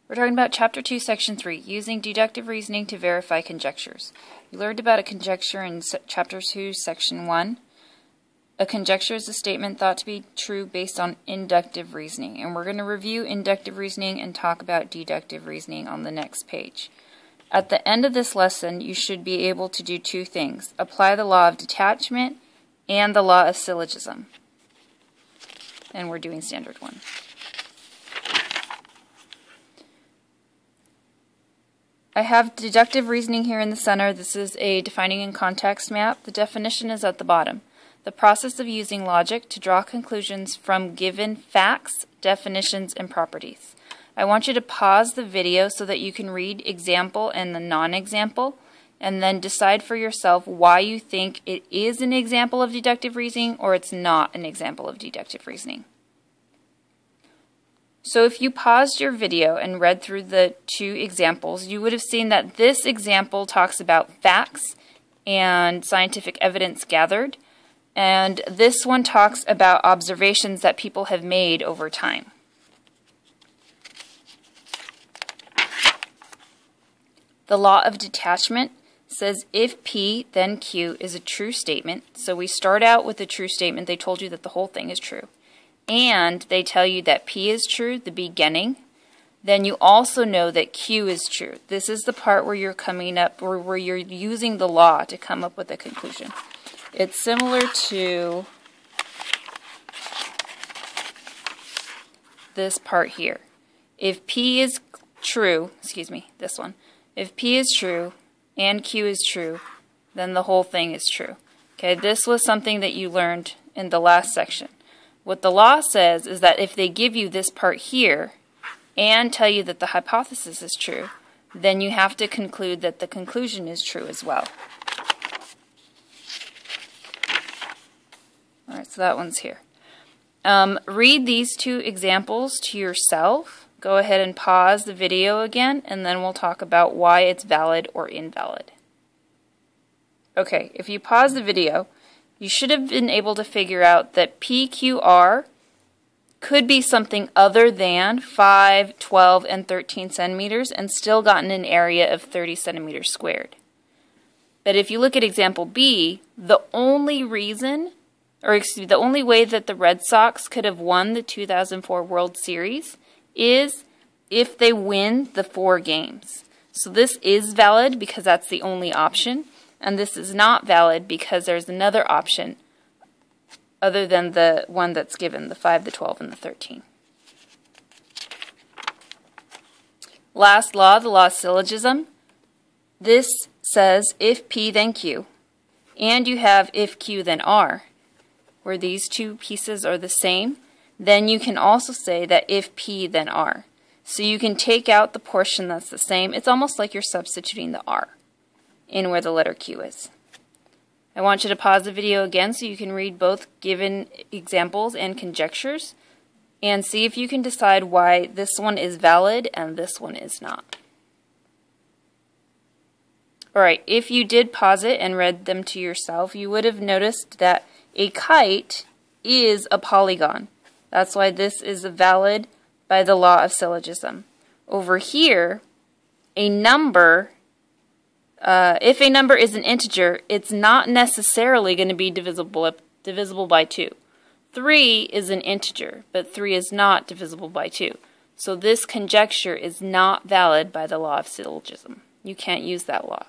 We're talking about Chapter 2, Section 3, using deductive reasoning to verify conjectures. You learned about a conjecture in Chapter 2, Section 1. A conjecture is a statement thought to be true based on inductive reasoning. And we're going to review inductive reasoning and talk about deductive reasoning on the next page. At the end of this lesson, you should be able to do two things: apply the law of detachment and the law of syllogism. And we're doing standard one. I have deductive reasoning here in the center. This is a defining and context map. The definition is at the bottom. The process of using logic to draw conclusions from given facts, definitions, and properties. I want you to pause the video so that you can read example and the non-example, and then decide for yourself why you think it is an example of deductive reasoning or it's not an example of deductive reasoning. So if you paused your video and read through the two examples, you would have seen that this example talks about facts and scientific evidence gathered, and this one talks about observations that people have made over time. The law of detachment says if P, then Q is a true statement. So we start out with a true statement. They told you that the whole thing is true. And they tell you that P is true, the beginning. Then you also know that Q is true. This is the part where you're coming up, or where you're using the law to come up with a conclusion. It's similar to this part here. If P is true, this one. If P is true and Q is true, then the whole thing is true. Okay, this was something that you learned in the last section. What the law says is that if they give you this part here and tell you that the hypothesis is true, then you have to conclude that the conclusion is true as well. Alright, so that one's here. Read these two examples to yourself. Go ahead and pause the video again, and then we'll talk about why it's valid or invalid. Okay, if you pause the video, you should have been able to figure out that PQR could be something other than 5, 12, and 13 centimeters and still gotten an area of 30 centimeters squared. But if you look at example B, the only way that the Red Sox could have won the 2004 World Series is if they win the 4 games. So this is valid because that's the only option. And this is not valid because there's another option other than the one that's given, the 5, the 12, and the 13. Last law, the law of syllogism. This says if P then Q, and you have if Q then R, where these two pieces are the same, then you can also say that if P then R. So you can take out the portion that's the same. It's almost like you're substituting the R in where the letter Q is. I want you to pause the video again so you can read both given examples and conjectures and see if you can decide why this one is valid and this one is not. Alright, if you did pause it and read them to yourself, you would have noticed that a kite is a polygon. That's why this is valid by the law of syllogism. Over here, a number, if a number is an integer, it's not necessarily going to be divisible by 2. 3 is an integer, but 3 is not divisible by 2. So this conjecture is not valid by the law of syllogism. You can't use that law.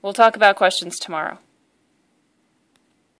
We'll talk about questions tomorrow.